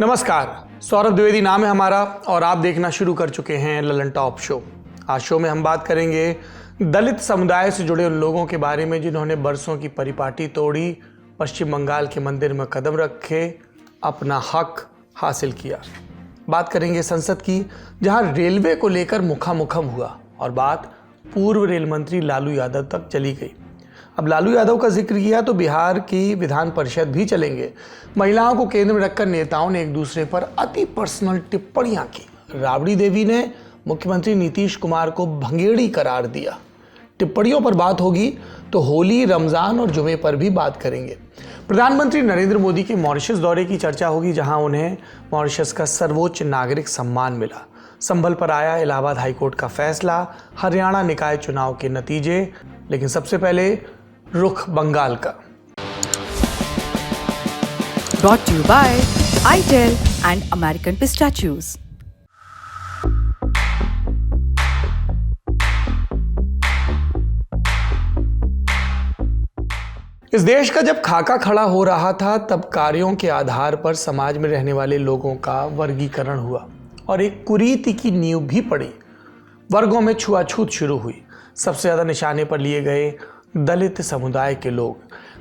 नमस्कार, सौरभ द्विवेदी नाम है हमारा और आप देखना शुरू कर चुके हैं ललन टॉप शो। आज शो में हम बात करेंगे दलित समुदाय से जुड़े उन लोगों के बारे में जिन्होंने बरसों की परिपाटी तोड़ी, पश्चिम बंगाल के मंदिर में कदम रखे, अपना हक हासिल किया। बात करेंगे संसद की, जहां रेलवे को लेकर मुखामुखम हुआ और बात पूर्व रेल मंत्री लालू यादव तक चली गई। अब लालू यादव का जिक्र किया तो बिहार की विधान परिषद भी चलेंगे। महिलाओं को केंद्र में रखकर नेताओं ने एक दूसरे पर अति पर्सनल टिप्पणियां की। राबड़ी देवी ने मुख्यमंत्री नीतीश कुमार को भंगेड़ी करार दिया। टिप्पणियों पर बात होगी तो होली, रमजान और जुमे पर भी बात करेंगे। प्रधानमंत्री नरेंद्र मोदी के मॉरिशस दौरे की चर्चा होगी, जहां उन्हें मॉरिशस का सर्वोच्च नागरिक सम्मान मिला। संभल पर आया इलाहाबाद हाईकोर्ट का फैसला, हरियाणा निकाय चुनाव के नतीजे, लेकिन सबसे पहले रुख बंगाल का। Brought to you by ITEL and American Pistachios. इस देश का जब खाका खड़ा हो रहा था, तब कार्यों के आधार पर समाज में रहने वाले लोगों का वर्गीकरण हुआ और एक कुरीति की नींव भी पड़ी। वर्गों में छुआछूत शुरू हुई। सबसे ज्यादा निशाने पर लिए गए दलित समुदाय के लोग।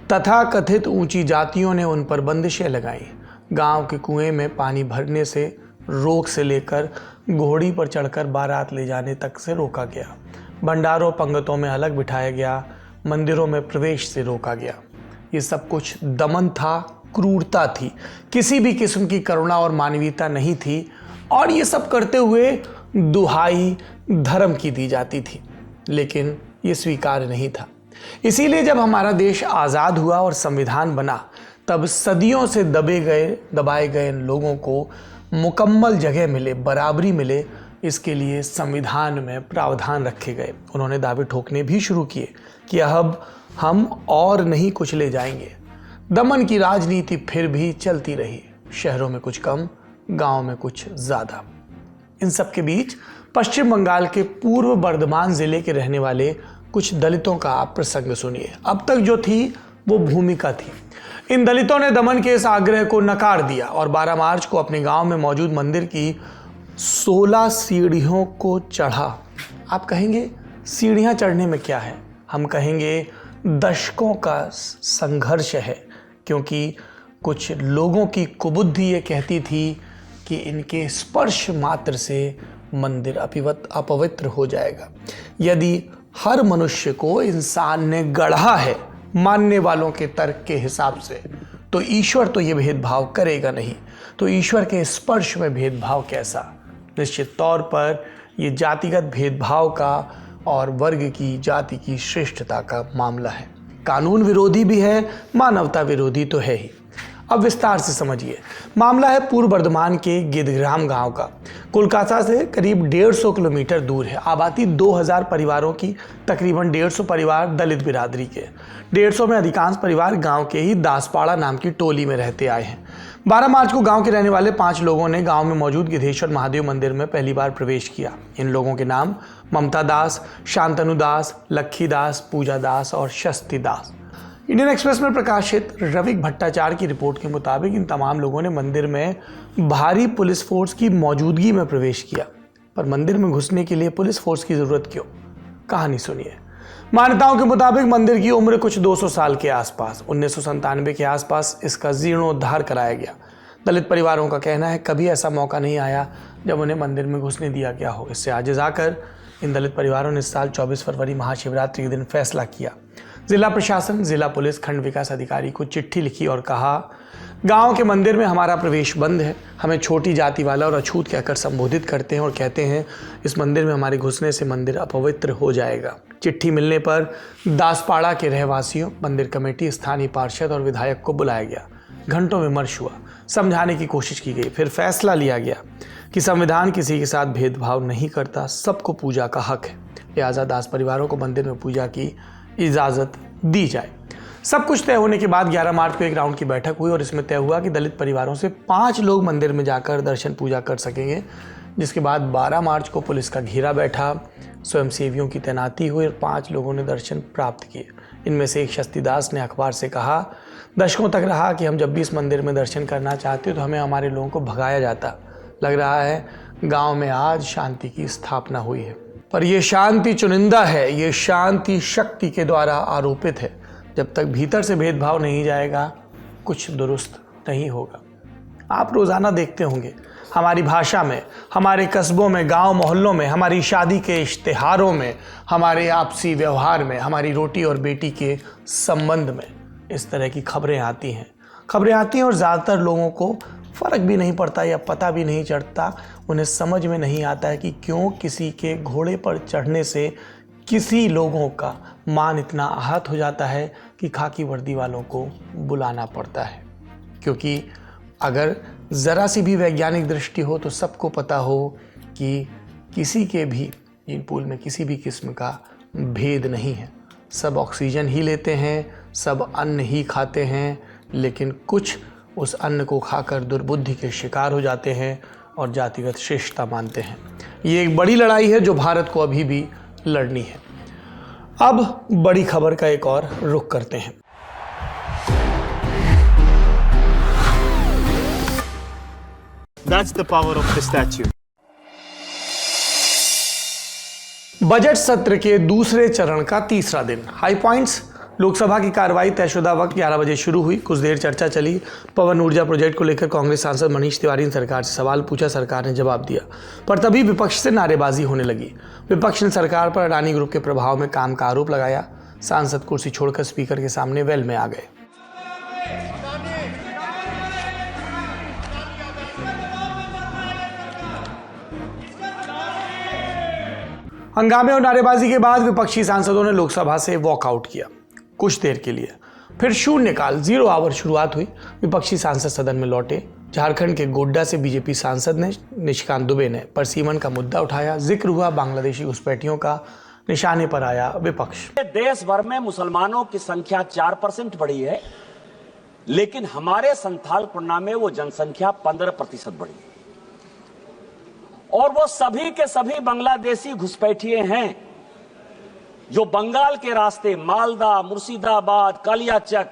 तथाकथित ऊंची जातियों ने उन पर बंदिशें लगाई। गांव के कुएं में पानी भरने से रोक से लेकर घोड़ी पर चढ़कर बारात ले जाने तक से रोका गया। भंडारों पंगतों में अलग बिठाया गया। मंदिरों में प्रवेश से रोका गया। ये सब कुछ दमन था, क्रूरता थी। किसी भी किस्म की करुणा और मानवीयता नहीं थी और ये सब करते हुए दुहाई धर्म की दी जाती थी, लेकिन ये स्वीकार नहीं था। इसीलिए जब हमारा देश आज़ाद हुआ और संविधान बना, तब सदियों से दबाए गए लोगों को मुकम्मल जगह मिले, बराबरी मिले, इसके लिए संविधान में प्रावधान रखे गए। उन्होंने दावे ठोकने भी शुरू किए कि अब हम और नहीं कुचले जाएंगे। दमन की राजनीति फिर भी चलती रही, शहरों में कुछ कम, गांव में कुछ ज़्यादा। इन सब के बीच पश्चिम बंगाल के पूर्व बर्धमान जिले के रहने वाले कुछ दलितों का आप प्रसंग सुनिए। अब तक जो थी वो भूमिका थी। इन दलितों ने दमन के इस आग्रह को नकार दिया और 12 मार्च को अपने गांव में मौजूद मंदिर की 16 सीढ़ियों को चढ़ा। आप कहेंगे सीढ़ियां चढ़ने में क्या है? हम कहेंगे दशकों का संघर्ष है, क्योंकि कुछ लोगों की कुबुद्धि ये कहती थी कि इनके स्पर्श मात्र से मंदिर अपवित्र हो जाएगा। यदि हर मनुष्य को इंसान ने गढ़ा है मानने वालों के तर्क के हिसाब से, तो ईश्वर तो ये भेदभाव करेगा नहीं। तो ईश्वर के स्पर्श में भेदभाव कैसा? निश्चित तौर पर ये जातिगत भेदभाव का और वर्ग की, जाति की श्रेष्ठता का मामला है। कानून विरोधी भी है, मानवता विरोधी तो है ही। अब विस्तार से समझिए। मामला है पूर्व बर्धमान के गिदग्राम गांव का। कोलकाता से करीब 150 किलोमीटर दूर है। आबादी 2000 परिवारों की, तकरीबन 150 परिवार दलित बिरादरी के। 150 में अधिकांश परिवार गांव के ही दासपाड़ा नाम की टोली में रहते आए हैं। 12 मार्च को गांव के रहने वाले 5 लोगों ने गांव में मौजूद गिद्धेश्वर महादेव मंदिर में पहली बार प्रवेश किया। इन लोगों के नाम ममता दास, शांतनु दास, लक्खी दास, पूजा दास और शस्ति दास। इंडियन एक्सप्रेस में प्रकाशित रविक भट्टाचार्य की रिपोर्ट के मुताबिक इन तमाम लोगों ने मंदिर में भारी पुलिस फोर्स की मौजूदगी में प्रवेश किया। पर मंदिर में घुसने के लिए पुलिस फोर्स की जरूरत क्यों? कहानी सुनिए। मान्यताओं के मुताबिक मंदिर की उम्र कुछ 200 साल के आसपास। 1997 के आसपास इसका जीर्णोद्धार कराया गया। दलित परिवारों का कहना है कभी ऐसा मौका नहीं आया जब उन्हें मंदिर में घुसने दिया गया हो। इससे आजिज आकर इन दलित परिवारों ने इस साल 24 फरवरी महाशिवरात्रि के दिन फैसला किया। जिला प्रशासन, जिला पुलिस, खंड विकास अधिकारी को चिट्ठी लिखी और कहा, गांव के मंदिर में हमारा प्रवेश बंद है। हमें छोटी जाति वाला और अछूत कहकर संबोधित करते हैं और कहते हैं इस मंदिर में हमारे घुसने से मंदिर अपवित्र हो जाएगा। चिट्ठी मिलने पर दासपाड़ा के रहवासियों, मंदिर कमेटी, स्थानीय पार्षद और विधायक को बुलाया गया। घंटों विमर्श हुआ, समझाने की कोशिश की गई। फिर फैसला लिया गया कि संविधान किसी के साथ भेदभाव नहीं करता, सबको पूजा का हक है। लिहाजा दास परिवारों को मंदिर में पूजा की इजाज़त दी जाए। सब कुछ तय होने के बाद 11 मार्च को एक राउंड की बैठक हुई और इसमें तय हुआ कि दलित परिवारों से 5 लोग मंदिर में जाकर दर्शन पूजा कर सकेंगे। जिसके बाद 12 मार्च को पुलिस का घेरा बैठा, स्वयंसेवियों की तैनाती हुई और 5 लोगों ने दर्शन प्राप्त किए। इनमें से एक शस्तिदास ने अखबार से कहा, दशकों तक रहा कि हम जब भी इस मंदिर में दर्शन करना चाहते तो हमें हमारे लोगों को भगाया जाता। लग रहा है गांव में आज शांति की स्थापना हुई है, पर यह शांति चुनिंदा है, ये शांति शक्ति के द्वारा आरोपित है। जब तक भीतर से भेदभाव नहीं जाएगा कुछ दुरुस्त नहीं होगा। आप रोज़ाना देखते होंगे हमारी भाषा में, हमारे कस्बों में, गांव मोहल्लों में, हमारी शादी के इश्तिहारों में, हमारे आपसी व्यवहार में, हमारी रोटी और बेटी के संबंध में इस तरह की खबरें आती हैं और ज़्यादातर लोगों को फ़र्क भी नहीं पड़ता या पता भी नहीं चढ़ता, उन्हें समझ में नहीं आता है कि क्यों किसी के घोड़े पर चढ़ने से किसी लोगों का मान इतना आहत हो जाता है कि खाकी वर्दी वालों को बुलाना पड़ता है। क्योंकि अगर ज़रा सी भी वैज्ञानिक दृष्टि हो तो सबको पता हो कि किसी के भी जीन पूल में किसी भी किस्म का भेद नहीं है। सब ऑक्सीजन ही लेते हैं, सब अन्न ही खाते हैं, लेकिन कुछ उस अन्न को खाकर दुर्बुद्धि के शिकार हो जाते हैं और जातिगत श्रेष्ठता मानते हैं। ये एक बड़ी लड़ाई है जो भारत को अभी भी लड़नी है। अब बड़ी खबर का एक और रुख करते हैं। That's the power of the statue. Budget सत्र के दूसरे चरण का तीसरा दिन। High points. लोकसभा की कार्रवाई तयशुदा वक्त 11 बजे शुरू हुई। कुछ देर चर्चा चली। पवन ऊर्जा प्रोजेक्ट को लेकर कांग्रेस सांसद मनीष तिवारी ने सरकार से सवाल पूछा, सरकार ने जवाब दिया, पर तभी विपक्ष से नारेबाजी होने लगी। विपक्ष ने सरकार पर अडानी ग्रुप के प्रभाव में काम का आरोप लगाया। सांसद कुर्सी छोड़कर स्पीकर के सामने वेल में आ गए। हंगामे और नारेबाजी के बाद विपक्षी सांसदों ने लोकसभा से वॉकआउट किया कुछ देर के लिए। फिर शून्यकाल 0 आवर शुरुआत हुई। विपक्षी सांसद सदन में लौटे। झारखंड के गोड्डा से बीजेपी सांसद ने निशिकांत दुबे ने परसीमन का मुद्दा उठाया। जिक्र हुआ बांग्लादेशी घुसपैठियों का, निशाने पर आया विपक्ष। देश भर में मुसलमानों की संख्या 4% बढ़ी है, लेकिन हमारे संथाल पन्ना में वो जनसंख्या 15% बढ़ी है, और वो सभी के सभी बांग्लादेशी घुसपैठिए हैं जो बंगाल के रास्ते मालदा, मुर्शिदाबाद, कालियाचक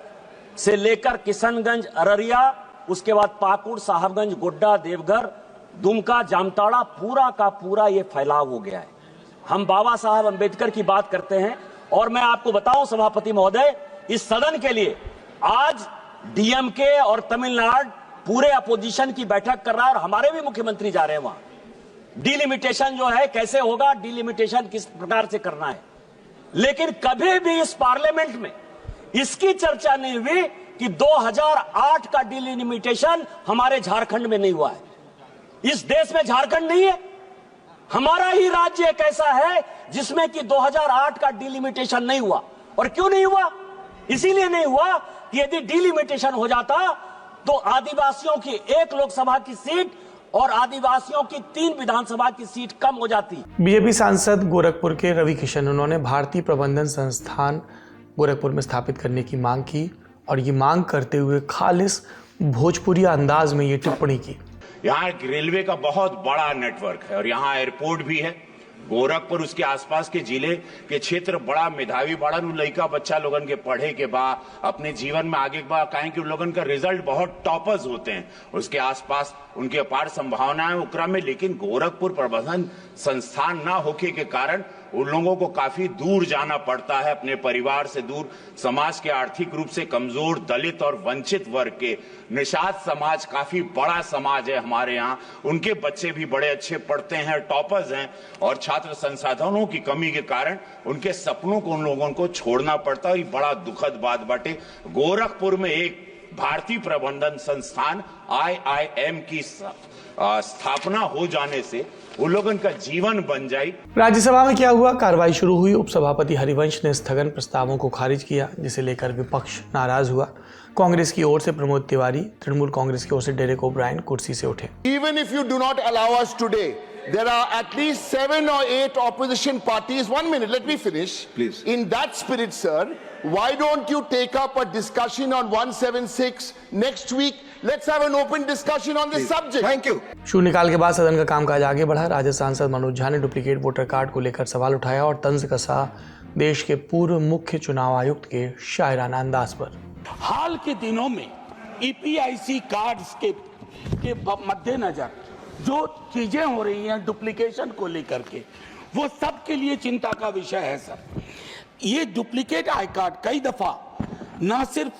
से लेकर किशनगंज, अररिया, उसके बाद पाकुड़, साहबगंज, गोड्डा, देवघर, दुमका, जामताड़ा, पूरा का पूरा ये फैलाव हो गया है। हम बाबा साहब अंबेडकर की बात करते हैं, और मैं आपको बताऊं सभापति महोदय, इस सदन के लिए आज डीएमके और तमिलनाडु पूरे अपोजिशन की बैठक कर रहा है, और हमारे भी मुख्यमंत्री जा रहे हैं वहां। डिलिमिटेशन जो है कैसे होगा, डिलिमिटेशन किस प्रकार से करना है, लेकिन कभी भी इस पार्लियामेंट में इसकी चर्चा नहीं हुई कि 2008 का डिलिमिटेशन हमारे झारखंड में नहीं हुआ है। इस देश में झारखंड नहीं है, हमारा ही राज्य एक ऐसा है जिसमें कि 2008 का डिलिमिटेशन नहीं हुआ। और क्यों नहीं हुआ? इसीलिए नहीं हुआ कि यदि डिलिमिटेशन हो जाता तो आदिवासियों की 1 लोकसभा की सीट और आदिवासियों की 3 विधानसभा की सीट कम हो जाती। बीजेपी सांसद गोरखपुर के रवि किशन, उन्होंने भारतीय प्रबंधन संस्थान गोरखपुर में स्थापित करने की मांग की, और ये मांग करते हुए खालिस भोजपुरी अंदाज में ये टिप्पणी की। यहाँ एक रेलवे का बहुत बड़ा नेटवर्क है और यहाँ एयरपोर्ट भी है। गोरखपुर उसके आसपास के जिले के क्षेत्र बड़ा मेधावी बड़ा लड़का बच्चा लोगन के पढ़े के बाद अपने जीवन में आगे के बाद कहें कि उन लोगन का रिजल्ट बहुत टॉपर्स होते हैं, उसके आसपास उनके अपार संभावनाएं उक्रम में। लेकिन गोरखपुर प्रबंधन संस्थान ना होने के कारण उन लोगों को काफी दूर जाना पड़ता है, अपने परिवार से दूर, समाज के आर्थिक रूप से कमजोर, दलित और वंचित वर्ग के, निषाद समाज काफी बड़ा समाज है हमारे यहाँ, उनके बच्चे भी बड़े अच्छे पढ़ते हैं, टॉपर्स हैं, और छात्र संसाधनों की कमी के कारण उनके सपनों को उन लोगों को छोड़ना पड़ता है। ये बड़ा दुखद बात बाटे। गोरखपुर में एक भारतीय प्रबंधन संस्थान IIM की स्थापना हो जाने से उन लोगों का जीवन बन जाए। राज्यसभा में क्या हुआ? कार्रवाई शुरू हुई। उपसभापति हरिवंश ने स्थगन प्रस्तावों को खारिज किया, जिसे लेकर विपक्ष नाराज हुआ। कांग्रेस की ओर से प्रमोद तिवारी, तृणमूल कांग्रेस की ओर से डेरेक ओब्रायन कुर्सी से उठे। Even if you do not allow us today, there are at least 7 or 8 opposition parties. 1 minute, let me finish. Please. In that spirit, sir, why don't you take up a discussion on 176 next week? Let's have an open discussion on this subject. Thank you. शून्यकाल के बाद सदन का कामकाज आगे बढ़ा। राजद सांसद मनोज झा ने डुप्लीकेट वोटर कार्ड को लेकर सवाल उठाया और तंज कसा देश के पूर्व मुख्य चुनाव आयुक्त के शायराना अंदाज पर। हाल के दिनों में ईपीआईसी कार्ड्स के मद्देनजर जो चीजें हो रही हैं डुप्लीकेशन को लेकर के, वो सबके लिए चिंता का विषय है सर। ये डुप्लीकेट आई कार्ड कई दफा ना सिर्फ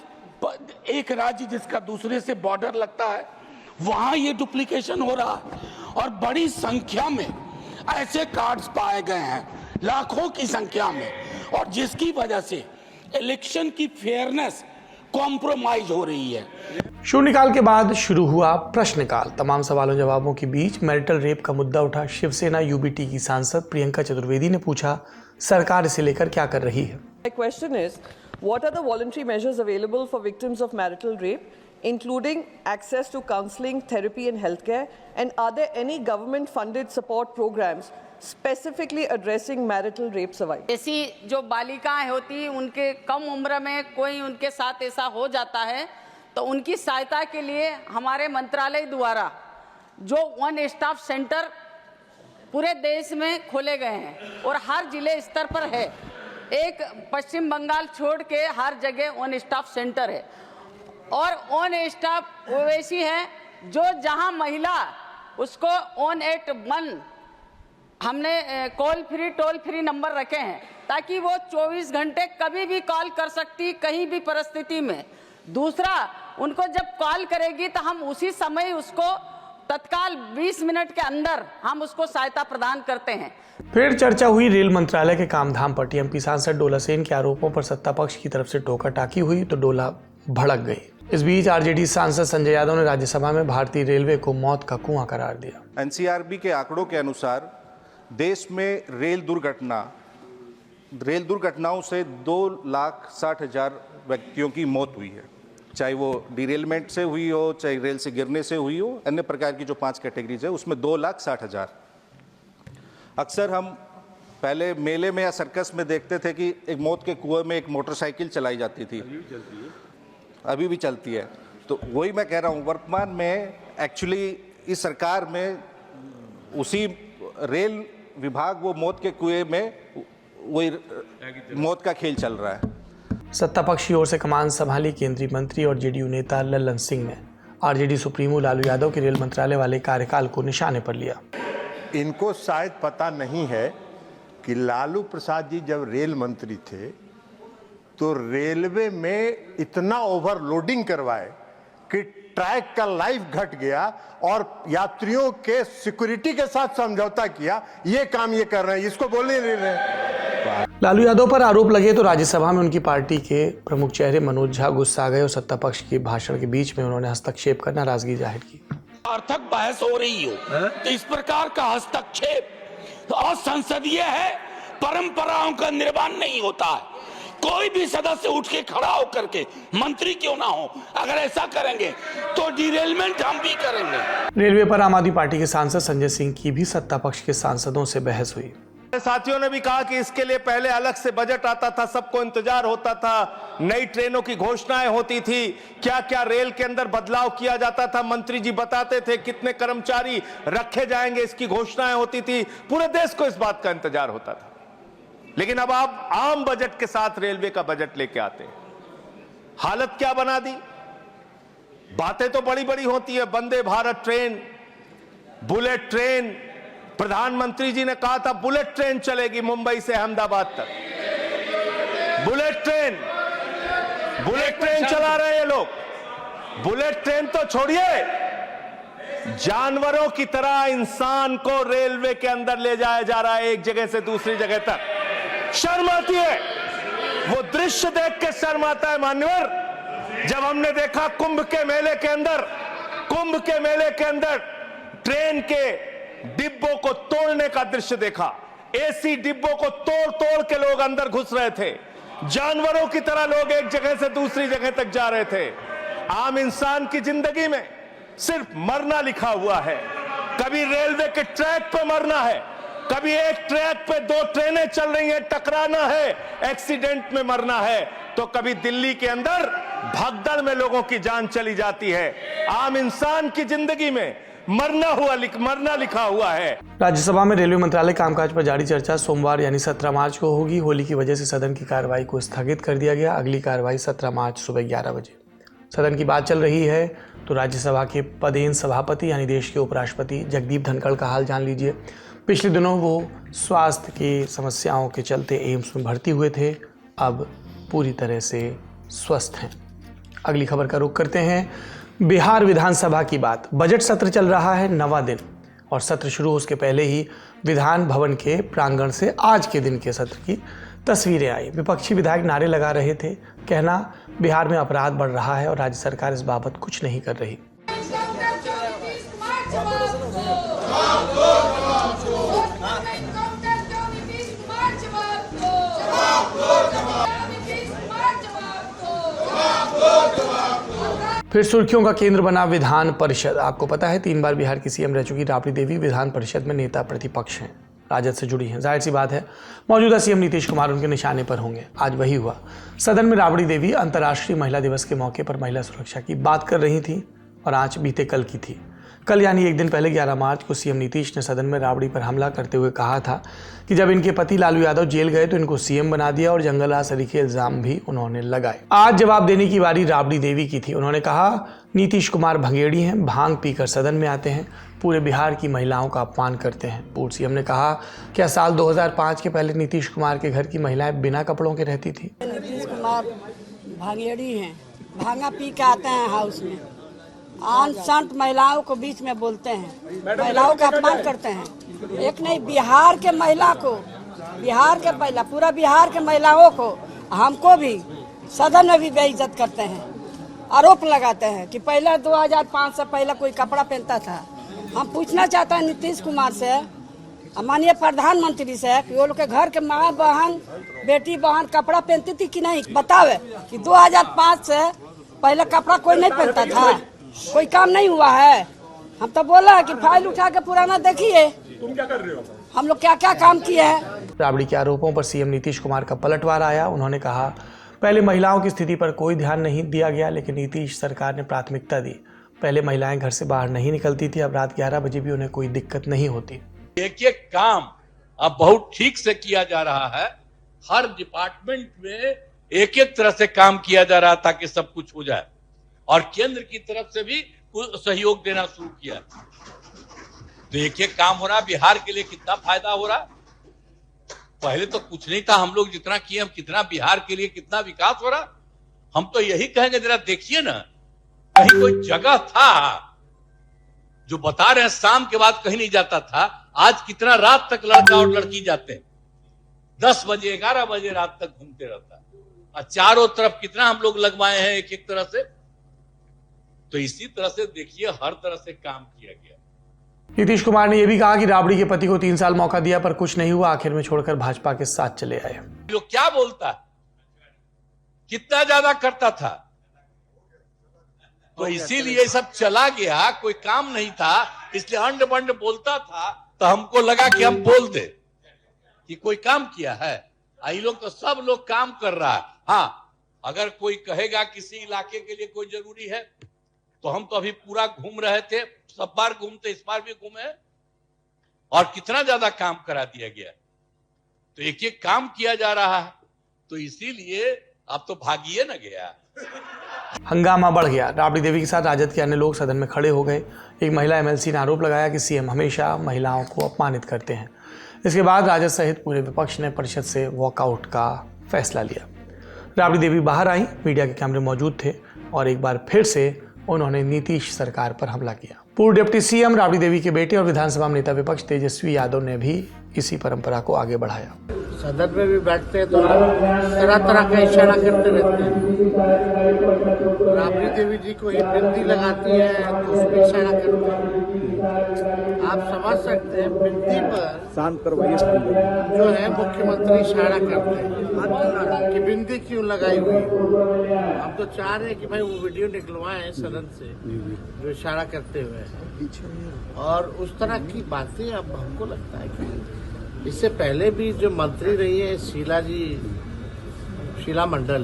एक राज्य जिसका दूसरे से बॉर्डर लगता है वहां ये डुप्लीकेशन हो रहा है, और बड़ी संख्या में ऐसे कार्ड्स पाए गए हैं, लाखों की संख्या में, और जिसकी वजह से इलेक्शन की फेयरनेस कॉम्प्रोमाइज हो रही है। शून्यकाल के बाद शुरू हुआ प्रश्नकाल। तमाम सवालों जवाबों के बीच मैरिटल रेप का मुद्दा उठा। शिवसेना यूबीटी की सांसद प्रियंका चतुर्वेदी ने पूछा, सरकार इसे लेकर क्या कर रही है। My question is, what are the voluntary measures available for victims of marital rape, including access to counseling, therapy and healthcare? And are there any government-funded support programs specifically addressing marital rape survivors? ऐसी जो बालिकाएं होती उनके कम उम्र में कोई उनके साथ ऐसा हो जाता है तो उनकी सहायता के लिए हमारे मंत्रालय द्वारा जो वन स्टॉप सेंटर पूरे देश में खोले गए हैं और हर जिले स्तर पर है। एक पश्चिम बंगाल छोड़ के हर जगह वन स्टॉप सेंटर है, और वन स्टॉप वैसी है जो जहां महिला उसको 181 हमने call free toll free number रखे हैं ताकि वो 24 घंटे कभी भी कॉल कर सकती कहीं भी परिस्थिति में। दूसरा, उनको जब कॉल करेगी तो हम उसी समय उसको तत्काल 20 मिनट के अंदर हम उसको सहायता प्रदान करते हैं। फिर चर्चा हुई रेल मंत्रालय के कामधाम पर। टीएमपी सांसद डोला सेन के आरोपों पर सत्ता पक्ष की तरफ से टोका टाकी हुई तो डोला भड़क गई। इस बीच आरजेडी सांसद संजय यादव ने राज्यसभा में भारतीय रेलवे को मौत का कुआं करार दिया। एनसीआरबी के आंकड़ों के अनुसार देश में रेल दुर्घटनाओं से 2,60,000 व्यक्तियों की मौत हुई है, चाहे वो डिरेलमेंट से हुई हो, चाहे रेल से गिरने से हुई हो, अन्य प्रकार की जो 5 कैटेगरीज है उसमें 2,60,000। अक्सर हम पहले मेले में या सर्कस में देखते थे कि एक मौत के कुएं में एक मोटरसाइकिल चलाई जाती थी, अभी भी चलती है। तो वही मैं कह रहा हूँ, वर्तमान में एक्चुअली इस सरकार में उसी रेल विभाग वो मौत के कुएं में वही मौत का खेल चल रहा है। सत्ता पक्ष की ओर से कमान संभाली केंद्रीय मंत्री और जेडीयू नेता लल्लन सिंह ने आरजेडी सुप्रीमो लालू यादव के रेल मंत्रालय वाले कार्यकाल को निशाने पर लिया। इनको शायद पता नहीं है कि लालू प्रसाद जी जब रेल मंत्री थे तो रेलवे में इतना ओवरलोडिंग करवाए कि ट्रैक का लाइफ घट गया और यात्रियों के सिक्योरिटी के साथ समझौता किया। ये काम ये कर रहे हैं, इसको बोलने नहीं रहे। लालू यादव पर आरोप लगे तो राज्यसभा में उनकी पार्टी के प्रमुख चेहरे मनोज झा गुस्सा गए और सत्ता पक्ष के भाषण के बीच में उन्होंने हस्तक्षेप कर नाराजगी जाहिर की। सार्थक बहस हो रही हो तो इस प्रकार का हस्तक्षेप असंसदीय है, परंपराओं का निर्माण नहीं होता है। कोई भी सदस्य उठ के खड़ा होकर के मंत्री क्यों ना हो, अगर ऐसा करेंगे तो डिरेलमेंट हम भी करेंगे। रेलवे पर आम आदमी पार्टी के सांसद संजय सिंह की भी सत्ता पक्ष के सांसदों से बहस हुई। साथियों ने भी कहा कि इसके लिए पहले अलग से बजट आता था, सबको इंतजार होता था, नई ट्रेनों की घोषणाएं होती थी, क्या क्या रेल के अंदर बदलाव किया जाता था, मंत्री जी बताते थे कितने कर्मचारी रखे जाएंगे, इसकी घोषणाएं होती थी, पूरे देश को इस बात का इंतजार होता था। लेकिन अब आप आम बजट के साथ रेलवे का बजट लेके आते हैं, हालत क्या बना दी। बातें तो बड़ी बड़ी होती है, Vande Bharat train, bullet train, प्रधानमंत्री जी ने कहा था बुलेट ट्रेन चलेगी मुंबई से अहमदाबाद तक। बुलेट ट्रेन चला रहे हैं लोग। बुलेट ट्रेन तो छोड़िए, जानवरों की तरह इंसान को रेलवे के अंदर ले जाया जा रहा है, एक जगह से दूसरी जगह तक। शर्म आती है, वो दृश्य देख के शर्म आता है मान्यवर। जब हमने देखा कुंभ के मेले के अंदर ट्रेन के डिब्बों को तोड़ने का दृश्य देखा, एसी डिब्बों को तोड़ तोड़ के लोग अंदर घुस रहे थे, जानवरों की तरह लोग एक जगह से दूसरी जगह तक जा रहे थे। आम इंसान की जिंदगी में सिर्फ मरना लिखा हुआ है। कभी रेलवे के ट्रैक पे मरना है, कभी एक ट्रैक पे 2 ट्रेनें चल रही हैं, टकराना है, एक्सीडेंट में मरना है, तो कभी दिल्ली के अंदर भगदड़ में लोगों की जान चली जाती है। आम इंसान की जिंदगी में मरना लिखा हुआ है। राज्यसभा में रेलवे मंत्रालय कामकाज पर जारी चर्चा सोमवार यानी 17 मार्च को होगी। होली की वजह से सदन की कार्रवाई को स्थगित कर दिया गया। अगली कार्रवाई 17 मार्च सुबह 11 बजे। सदन की बात चल रही है तो राज्यसभा के पदेन सभापति यानी देश के उपराष्ट्रपति जगदीप धनखड़ का हाल जान लीजिए। पिछले दिनों वो स्वास्थ्य की समस्याओं के चलते एम्स में भर्ती हुए थे, अब पूरी तरह से स्वस्थ हैं। अगली खबर का रुख करते हैं बिहार विधानसभा की बात। बजट सत्र चल रहा है 9वां दिन और सत्र शुरू उसके पहले ही विधान भवन के प्रांगण से आज के दिन के सत्र की तस्वीरें आई। विपक्षी विधायक नारे लगा रहे थे, कहना बिहार में अपराध बढ़ रहा है और राज्य सरकार इस बाबत कुछ नहीं कर रही। फिर सुर्खियों का केंद्र बना विधान परिषद। आपको पता है 3 बार बिहार की सीएम रह चुकी राबड़ी देवी विधान परिषद में नेता प्रतिपक्ष हैं, राजद से जुड़ी हैं। जाहिर सी बात है मौजूदा सीएम नीतीश कुमार उनके निशाने पर होंगे। आज वही हुआ। सदन में राबड़ी देवी अंतर्राष्ट्रीय महिला दिवस के मौके पर महिला सुरक्षा की बात कर रही थी और आज बीते कल की थी। कल यानी एक दिन पहले 11 मार्च को सीएम नीतीश ने सदन में राबड़ी पर हमला करते हुए कहा था कि जब इनके पति लालू यादव जेल गए तो इनको सीएम बना दिया और जंगलराज सरीखे इल्जाम भी उन्होंने लगाए। आज जवाब देने की बारी राबड़ी देवी की थी। उन्होंने कहा नीतीश कुमार भंगेड़ी हैं, भांग पीकर सदन में आते हैं, पूरे बिहार की महिलाओं का अपमान करते हैं। पूर्व सीएम ने कहा क्या साल 2005 के पहले नीतीश कुमार के घर की महिलाएं बिना कपड़ों के रहती थी? नीतीश कुमार भंगेड़ी हैं, भांगा पी के आते हैं हाउस में, आन संत महिलाओं को बीच में बोलते हैं, महिलाओं का अपमान करते हैं। एक नहीं बिहार के महिला को, बिहार के महिला, पूरा बिहार के महिलाओं को, हमको भी सदन में भी बेइज्जत करते हैं, आरोप लगाते हैं कि पहले 2005 से पहले कोई कपड़ा पहनता था। हम पूछना चाहते हैं नीतीश कुमार से, माननीय प्रधानमंत्री से कि वो लोग के घर के माँ बहन, बेटी बहन कपड़ा पहनती थी कि नहीं, बतावे कि 2005 से पहले कपड़ा कोई नहीं पहनता था, कोई काम नहीं हुआ है। हम तो बोला कि फाइल उठा के पुराना देखिए, तुम क्या कर रहे हो, हम लोग क्या क्या काम किए हैं। राबड़ी के आरोपों पर सीएम नीतीश कुमार का पलटवार आया। उन्होंने कहा पहले महिलाओं की स्थिति पर कोई ध्यान नहीं दिया गया, लेकिन नीतीश सरकार ने प्राथमिकता दी। पहले महिलाएं घर से बाहर नहीं निकलती थी, अब रात 11 बजे भी उन्हें कोई दिक्कत नहीं होती। एक एक काम अब बहुत ठीक से किया जा रहा है। हर डिपार्टमेंट में एक एक तरह से काम किया जा रहा है ताकि सब कुछ हो जाए, और केंद्र की तरफ से भी सहयोग देना शुरू किया। तो एक एक काम हो रहा, बिहार के लिए कितना फायदा हो रहा। पहले तो कुछ नहीं था, हम लोग जितना किए, हम कितना बिहार के लिए कितना विकास हो रहा। हम तो यही कहेंगे जरा देखिए ना, कहीं कोई जगह था जो बता रहे हैं शाम के बाद कहीं नहीं जाता था, आज कितना रात तक लड़का और लड़की जाते हैं, 10 बजे 11 बजे रात तक घूमते रहता, और चारों तरफ कितना हम लोग लगवाए हैं एक एक तरह से। तो इसी तरह से देखिए हर तरह से काम किया गया। नीतीश कुमार ने यह भी कहा कि राबड़ी के पति को 3 साल मौका दिया पर कुछ नहीं हुआ, आखिर में छोड़कर भाजपा के साथ चले आए। लोग क्या बोलता, कितना ज्यादा करता था, तो इसीलिए सब चला गया, कोई काम नहीं था, इसलिए अंड बंड बोलता था। तो हमको लगा कि हम बोल दे कि कोई काम किया है। ये लोग तो सब लोग काम कर रहा है। हाँ, अगर कोई कहेगा किसी इलाके के लिए कोई जरूरी है, तो हम तो अभी पूरा घूम रहे थे, सब बार घूमते, इस बार भी घूमे, और कितना ज्यादा काम करा दिया गया। तो एक एक काम किया जा रहा है, तो इसीलिए अब तो भागिए न गया। हंगामा बढ़ गया। राबड़ी देवी के साथ राजद के अन्य लोग सदन में खड़े हो गए। एक महिला एमएलसी ने आरोप लगाया कि सीएम हमेशा महिलाओं को अपमानित करते हैं। इसके बाद राजद सहित पूरे विपक्ष ने परिषद से वॉकआउट का फैसला लिया। राबड़ी देवी बाहर आई, मीडिया के कैमरे मौजूद थे और एक बार फिर से उन्होंने नीतीश सरकार पर हमला किया। पूर्व डिप्टी सीएम राबड़ी देवी के बेटे और विधानसभा में नेता विपक्ष तेजस्वी यादव ने भी इसी परंपरा को आगे बढ़ाया। सदन में भी बैठते हैं तो तरह तरह का इशारा करते रहते हैं। राबड़ी देवी जी को ही बिंदी लगाती है तो उस पर इशारा करते हैं। आप समझ सकते हैं बिंदी पर शांत करवाइए जो है मुख्यमंत्री इशारा करते हैं कि बिंदी क्यों लगाई हुई। हम तो चाह रहे हैं कि भाई वो वीडियो निकलवाएं सदन से जो इशारा करते हुए, और उस तरह की बातें अब हमको लगता है कि इससे पहले भी जो मंत्री रही है शीला मंडल,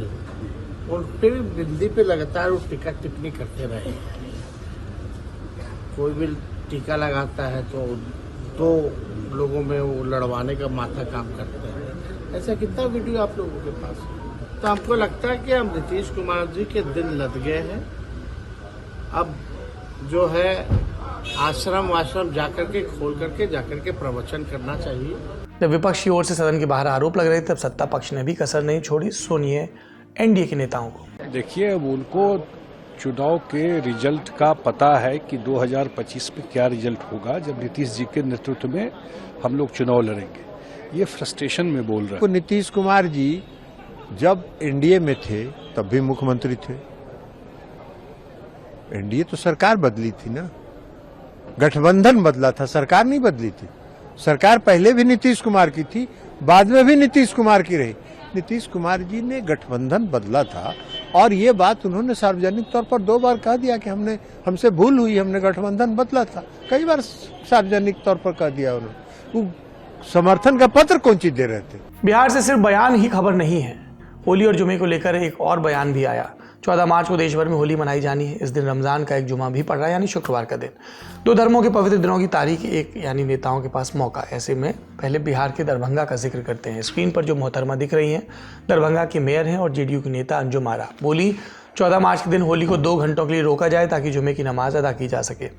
और फिर बिंदी पे लगातार वो टीका टिप्पणी करते रहे। कोई भी टीका लगाता है तो दो लोगों में वो लड़वाने का माथा काम करता है। ऐसा कितना वीडियो आप लोगों के पास है? तो हमको लगता है कि हम नीतीश कुमार जी के दिन लद गए हैं। अब जो है आश्रम वाश्रम जाकर के खोल करके जाकर के प्रवचन करना चाहिए। जब विपक्ष की ओर से सदन के बाहर आरोप लग रहे थे, तब सत्ता पक्ष ने भी कसर नहीं छोड़ी। सुनिए एनडीए के नेताओं को। देखिए, अब उनको चुनाव के रिजल्ट का पता है कि 2025 में क्या रिजल्ट होगा जब नीतीश जी के नेतृत्व में हम लोग चुनाव लड़ेंगे। ये फ्रस्ट्रेशन में बोल रहे हैं। नीतीश कुमार जी जब एनडीए में थे तब भी मुख्यमंत्री थे। एनडीए तो सरकार बदली थी ना, गठबंधन बदला था, सरकार नहीं बदली थी। सरकार पहले भी नीतीश कुमार की थी, बाद में भी नीतीश कुमार की रही। नीतीश कुमार जी ने गठबंधन बदला था और ये बात उन्होंने सार्वजनिक तौर पर 2 बार कह दिया कि हमसे भूल हुई, हमने गठबंधन बदला था। कई बार सार्वजनिक तौर पर कह दिया उन्होंने। वो समर्थन का पत्र कौन चीज दे रहे थे? बिहार से सिर्फ बयान ही खबर नहीं है। होली और जुमे को लेकर एक और बयान भी आया। 14 मार्च को देश भर में होली मनाई जानी है। इस दिन रमजान का एक जुमा भी पड़ रहा है, यानी शुक्रवार का दिन। 2 धर्मों के पवित्र दिनों की तारीख एक, यानी नेताओं के पास मौका। ऐसे में पहले बिहार के दरभंगा का जिक्र करते हैं। स्क्रीन पर जो मोहतरमा दिख रही हैं, दरभंगा के मेयर हैं और जेडीयू की नेता अंजुम आरा। बोली 14 मार्च के दिन होली को 2 घंटों के लिए रोका जाए ताकि जुमे की नमाज अदा की जा सके।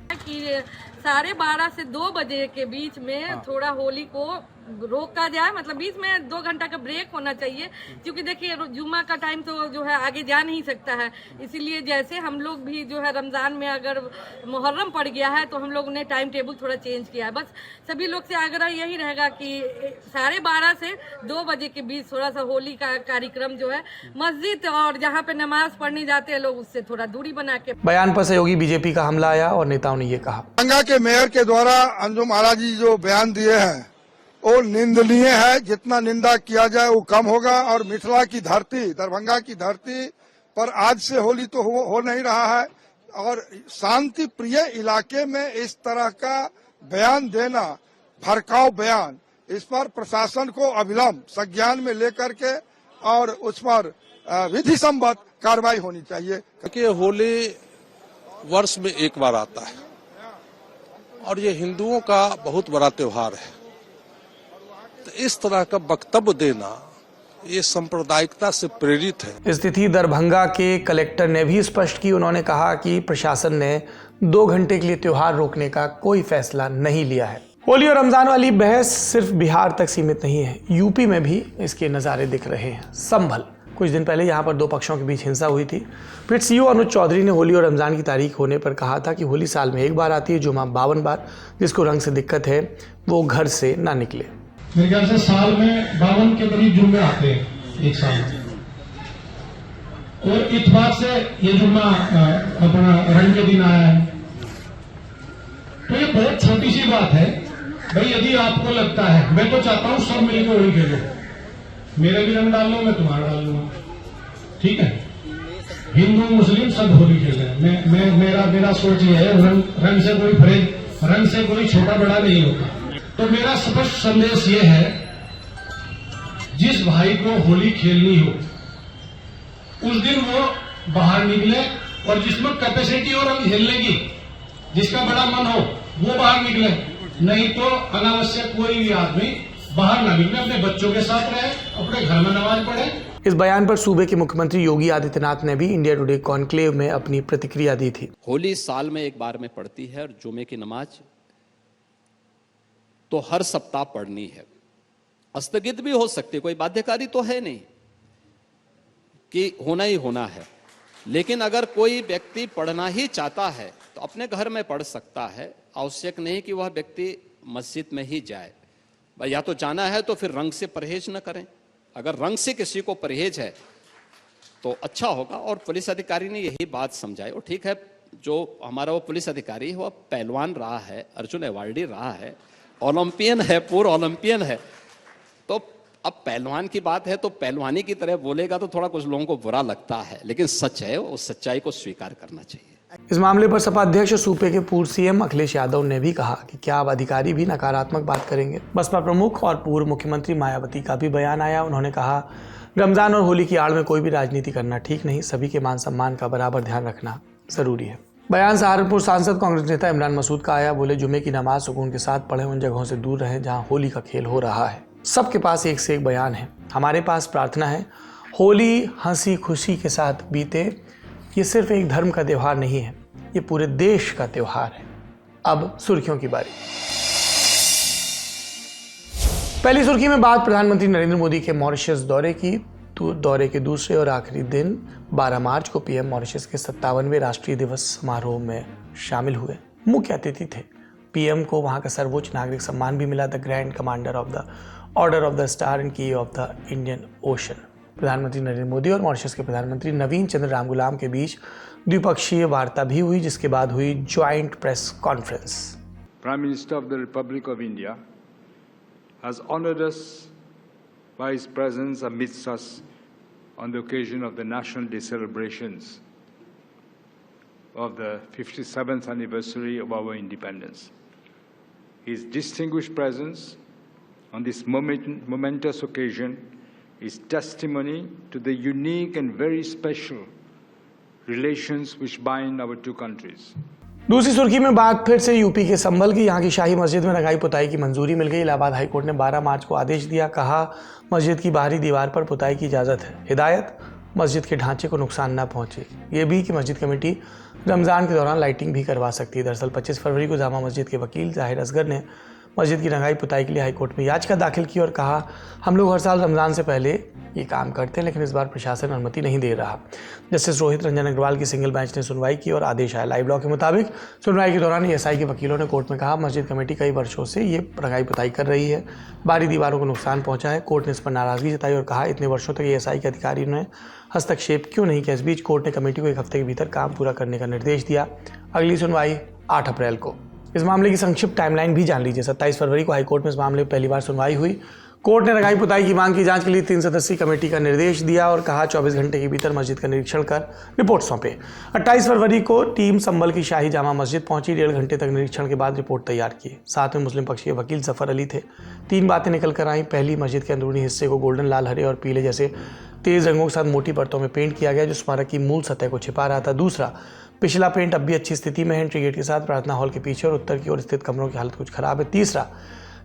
12:30 से 2 बजे के बीच में थोड़ा होली को रोका जाए, मतलब बीच में 2 घंटा का ब्रेक होना चाहिए, क्योंकि देखिए जुम्मा का टाइम तो जो है आगे जा नहीं सकता है। इसीलिए जैसे हम लोग भी जो है रमजान में अगर मुहर्रम पड़ गया है तो हम लोग ने टाइम टेबल थोड़ा चेंज किया है। बस सभी लोग से आग्रह यही रहेगा कि 12:30 से 2 बजे के बीच थोड़ा सा होली का कार्यक्रम जो है मस्जिद और जहाँ पे नमाज पढ़ने जाते हैं लोग उससे थोड़ा दूरी बना के। बयान पर सहयोगी बीजेपी का हमला आया और नेताओं ने ये कहा। दरभंगा के मेयर के द्वारा अंजुम आरा जी जो बयान दिए हैं वो निंदनीय है। जितना निंदा किया जाए वो कम होगा। और मिथिला की धरती, दरभंगा की धरती पर आज से होली तो हो नहीं रहा है और शांति प्रिय इलाके में इस तरह का बयान देना, भड़काऊ बयान, इस पर प्रशासन को अविलंब संज्ञान में लेकर के और उस पर विधि सम्मत कार्रवाई होनी चाहिए। देखिए, होली वर्ष में एक बार आता है और ये हिंदुओं का बहुत बड़ा त्योहार है। तो इस तरह का वक्तव्य देना ये सांप्रदायिकता से प्रेरित है। स्थिति दरभंगा के कलेक्टर ने भी स्पष्ट की। उन्होंने कहा कि प्रशासन ने 2 घंटे के लिए त्योहार रोकने का कोई फैसला नहीं लिया है। होली और रमजान वाली बहस सिर्फ बिहार तक सीमित नहीं है, यूपी में भी इसके नज़ारे दिख रहे हैं। संभल कुछ दिन पहले यहाँ पर 2 पक्षों के बीच हिंसा हुई थी। फिर सीओ अनुज चौधरी ने होली और रमजान की तारीख होने पर कहा था कि होली साल में 1 बार आती है, जुमा 52 बार। जिसको रंग से दिक्कत है वो घर से ना निकले। मेरे ख्याल से साल में 52 के करीब जुम्मे आते हैं एक साल में, और इतवार से ये जुम्मा अपना रंग के दिन आया है। तो ये बहुत छोटी सी बात है भाई। यदि आपको लगता है, मैं तो चाहता हूं सब मिलकर होली खेलो, मेरे भी रंग डाल लो, मैं तुम्हारा डाल लूंगा, ठीक है। हिंदू मुस्लिम सब होली खेल रहे हैं। मेरा सोच ये है, रंग से कोई फर्क, रंग से कोई छोटा बड़ा नहीं होता। तो मेरा स्पष्ट संदेश ये है, जिस भाई को होली खेलनी हो उस दिन वो बाहर निकले, और जिसमें कैपेसिटी हो रंग खेलने की, जिसका बड़ा मन हो वो बाहर निकले। नहीं तो अनावश्यक कोई भी आदमी बाहर ना निकले, अपने बच्चों के साथ रहे, अपने घर में नमाज पढ़े। इस बयान पर सूबे के मुख्यमंत्री योगी आदित्यनाथ ने भी इंडिया टुडे कॉन्क्लेव में अपनी प्रतिक्रिया दी थी। होली साल में 1 बार में पड़ती है और जुमे की नमाज तो हर सप्ताह पढ़नी है। स्थगित भी हो सकती है, कोई बाध्यकारी तो है नहीं कि होना ही होना है। लेकिन अगर कोई व्यक्ति पढ़ना ही चाहता है तो अपने घर में पढ़ सकता है। आवश्यक नहीं कि वह व्यक्ति मस्जिद में ही जाए। या तो जाना है तो फिर रंग से परहेज न करें। अगर रंग से किसी को परहेज है तो अच्छा होगा। और पुलिस अधिकारी ने यही बात समझाई। और ठीक है, जो हमारा वो पुलिस अधिकारी है वह पहलवान रहा है, अर्जुन अवार्डी रहा है, ओलंपियन है, पूर्व ओलंपियन है। तो अब पहलवान की बात है तो पहलवानी की तरह बोलेगा तो थोड़ा कुछ लोगों को बुरा लगता है, लेकिन सच है, उस सच्चाई को स्वीकार करना चाहिए। इस मामले पर सपा अध्यक्ष सूबे के पूर्व सीएम अखिलेश यादव ने भी कहा कि क्या अब अधिकारी भी नकारात्मक बात करेंगे। बसपा प्रमुख और पूर्व मुख्यमंत्री मायावती का भी बयान आया। उन्होंने कहा रमजान और होली की आड़ में कोई भी राजनीति करना ठीक नहीं, सभी के मान सम्मान का बराबर ध्यान रखना जरूरी है। बयान सहारनपुर सांसद कांग्रेस नेता इमरान मसूद का आया। बोले, जुमे की नमाज सुकून के साथ पढ़े, उन जगहों से दूर रहें जहां होली का खेल हो रहा है। सबके पास एक से एक बयान है, हमारे पास प्रार्थना है। होली हंसी खुशी के साथ बीते। ये सिर्फ एक धर्म का त्यौहार नहीं है, ये पूरे देश का त्यौहार है। अब सुर्खियों की बारी। पहली सुर्खी में बात प्रधानमंत्री नरेंद्र मोदी के मॉरिशस दौरे की। दौरे के दूसरे और आखिरी दिन 12 मार्च को पीएम मॉरिशस के 57वें राष्ट्रीय दिवस समारोह में शामिल हुए। मुख्य अतिथि थे। पीएम को वहां का सर्वोच्च नागरिक सम्मान भी मिला, the grand commander of the order of the star and की ऑफ द इंडियन ओशन। प्रधानमंत्री नरेंद्र मोदी और मॉरिशस के प्रधानमंत्री नवीन चंद्र रामगुलाम के बीच द्विपक्षीय वार्ता भी हुई, जिसके बाद हुई joint press conference. Prime minister of the Republic of India has honored us by his presence amidst us on the occasion of the National Day celebrations of the 57th anniversary of our independence. His distinguished presence on this momentous occasion is testimony to the unique and very special relations which bind our two countries. दूसरी सुर्खी में बात फिर से UP के संभल की। यहाँ की शाही मस्जिद में रंगाई पुताई की मंजूरी मिल गई। इलाहाबाद हाईकोर्ट ने 12 मार्च को आदेश दिया, कहा मस्जिद की बाहरी दीवार पर पुताई की इजाज़त है। हिदायत, मस्जिद के ढांचे को नुकसान न पहुंचे। ये भी कि मस्जिद कमेटी रमज़ान के दौरान लाइटिंग भी करवा सकती है। दरअसल 25 फरवरी को जामा मस्जिद के वकील ज़ाहिर असगर ने मस्जिद की रंगाई पुताई के लिए हाईकोर्ट में याचिका दाखिल की और कहा, हम लोग हर साल रमज़ान से पहले ये काम करते हैं, लेकिन इस बार प्रशासन अनुमति नहीं दे रहा। जस्टिस रोहित रंजन अग्रवाल की सिंगल बेंच ने सुनवाई की और आदेश आया। लाइव लॉ के मुताबिक सुनवाई के दौरान एएसआई के वकीलों ने कोर्ट में कहा, मस्जिद कमेटी कई वर्षों से ये रंगाई पुताई कर रही है, बाहरी दीवारों को नुकसान पहुंचा है। कोर्ट ने इस पर नाराजगी जताई और कहा, इतने वर्षों तक एएसआई के अधिकारियों ने हस्तक्षेप क्यों नहीं किया। इस बीच कोर्ट ने कमेटी को 1 हफ्ते के भीतर काम पूरा करने का निर्देश दिया। अगली सुनवाई 8 अप्रैल को। इस मामले की संक्षिप्त टाइमलाइन भी जान लीजिए। 27 फरवरी को हाईकोर्ट में इस मामले में पहली बार सुनवाई हुई। कोर्ट ने रंगाई पुताई की मांग की जांच के लिए 3 सदस्यीय कमेटी का निर्देश दिया और कहा 24 घंटे के भीतर मस्जिद का निरीक्षण कर रिपोर्ट सौंपे। 28 फरवरी को टीम संभल की शाही जामा मस्जिद पहुंची। 1.5 घंटे तक निरीक्षण के बाद रिपोर्ट तैयार की। साथ में मुस्लिम पक्ष के वकील जफर अली थे। 3 बातें निकल कर आई। पहली, मस्जिद के अंदरूनी हिस्से को गोल्डन, लाल, हरे और पीले जैसे तेज रंगों के साथ मोटी परतों में पेंट किया गया, जो स्मारक की मूल सतह को छिपा रहा था। दूसरा, पिछला पेंट अब भी अच्छी स्थिति में है। एंट्री गेट के साथ प्रार्थना हॉल के पीछे और उत्तर की ओर स्थित कमरों की हालत कुछ खराब है। तीसरा,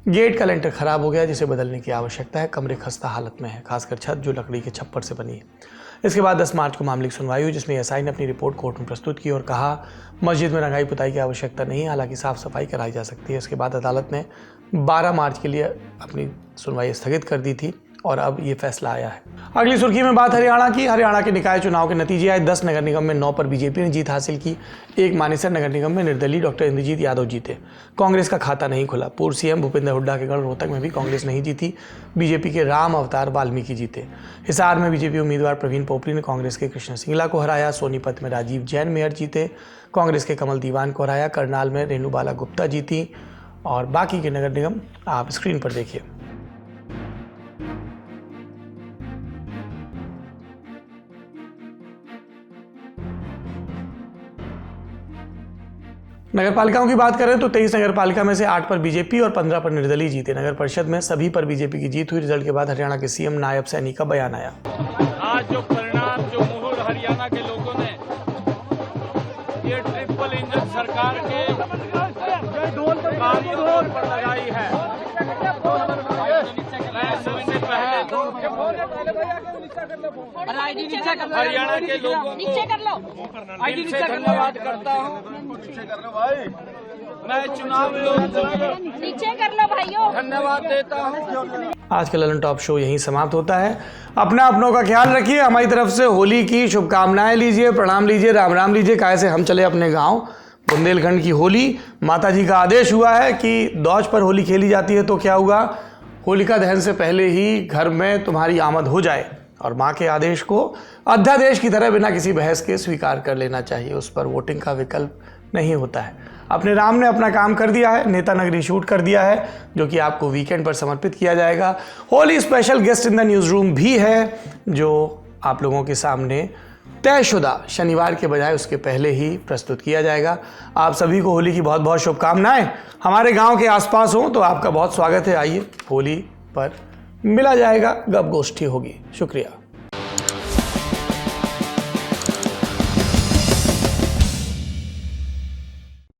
गेट का लेंटर खराब हो गया, जिसे बदलने की आवश्यकता है। कमरे खस्ता हालत में है, खासकर छत जो लकड़ी के छप्पर से बनी है। इसके बाद 10 मार्च को मामले की सुनवाई हुई, जिसमें एएसआई ने अपनी रिपोर्ट कोर्ट में प्रस्तुत की और कहा मस्जिद में रंगाई पुताई की आवश्यकता नहीं है, हालांकि साफ सफाई कराई जा सकती है। इसके बाद अदालत ने 12 मार्च के लिए अपनी सुनवाई स्थगित कर दी थी और अब ये फैसला आया है। अगली सुर्खी में बात हरियाणा की। हरियाणा के निकाय चुनाव के नतीजे आए। 10 नगर निगम में 9 पर बीजेपी ने जीत हासिल की। 1 मानेसर नगर निगम में निर्दलीय डॉक्टर इंद्रजीत यादव जीते। कांग्रेस का खाता नहीं खुला। पूर्व सीएम भूपेंद्र हुड्डा के गढ़ रोहतक में भी कांग्रेस नहीं जीती। बीजेपी के राम अवतार वाल्मीकि जीते। हिसार में बीजेपी उम्मीदवार प्रवीण पोपरी ने कांग्रेस के कृष्ण सिंगला को हराया। सोनीपत में राजीव जैन मेयर जीते। कांग्रेस के कमल दीवान को हराया। करनाल में रेणुबाला गुप्ता जीती। और बाकी के नगर निगम आप स्क्रीन पर देखिए। नगर पालिकाओं की बात करें तो 23 नगर पालिका में से 8 पर बीजेपी और 15 पर निर्दलीय जीते। नगर परिषद में सभी पर बीजेपी की जीत हुई। रिजल्ट के बाद हरियाणा के सीएम नायब सैनी का बयान आया। आज जो परिणाम, जो मुहर हरियाणा के लोगों ने ये ट्रिपल इंजन सरकार के कामों पर लगाई है, मैं सबसे पहले हरियाणा के लोगों को दिल से धन्यवाद करता हूँ। मैं चुनाव नीचे कर लो भाइयों, धन्यवाद देता हूँ। आज का ललन टॉप शो यहीं समाप्त होता है। अपनों का ख्याल रखिए। हमारी तरफ से होली की शुभकामनाएं लीजिए, प्रणाम लीजिए, राम राम लीजिए। कैसे हम चले अपने गांव बुंदेलखंड की होली। माता जी का आदेश हुआ है कि दौज पर होली खेली जाती है, तो क्या हुआ, होलिका दहन से पहले ही घर में तुम्हारी आमद हो जाए और माँ के आदेश को अध्यादेश की तरह बिना किसी बहस के स्वीकार कर लेना चाहिए। उस पर वोटिंग का विकल्प नहीं होता है। अपने राम ने अपना काम कर दिया है। नेता नगरी शूट कर दिया है, जो कि आपको वीकेंड पर समर्पित किया जाएगा। Holi special guest in the news room भी है, जो आप लोगों के सामने तयशुदा शनिवार के बजाय उसके पहले ही प्रस्तुत किया जाएगा। आप सभी को होली की बहुत बहुत शुभकामनाएं। हमारे गांव के आसपास हो तो आपका बहुत स्वागत है। आइए, होली पर मिला जाएगा, गप गोष्ठी होगी। शुक्रिया।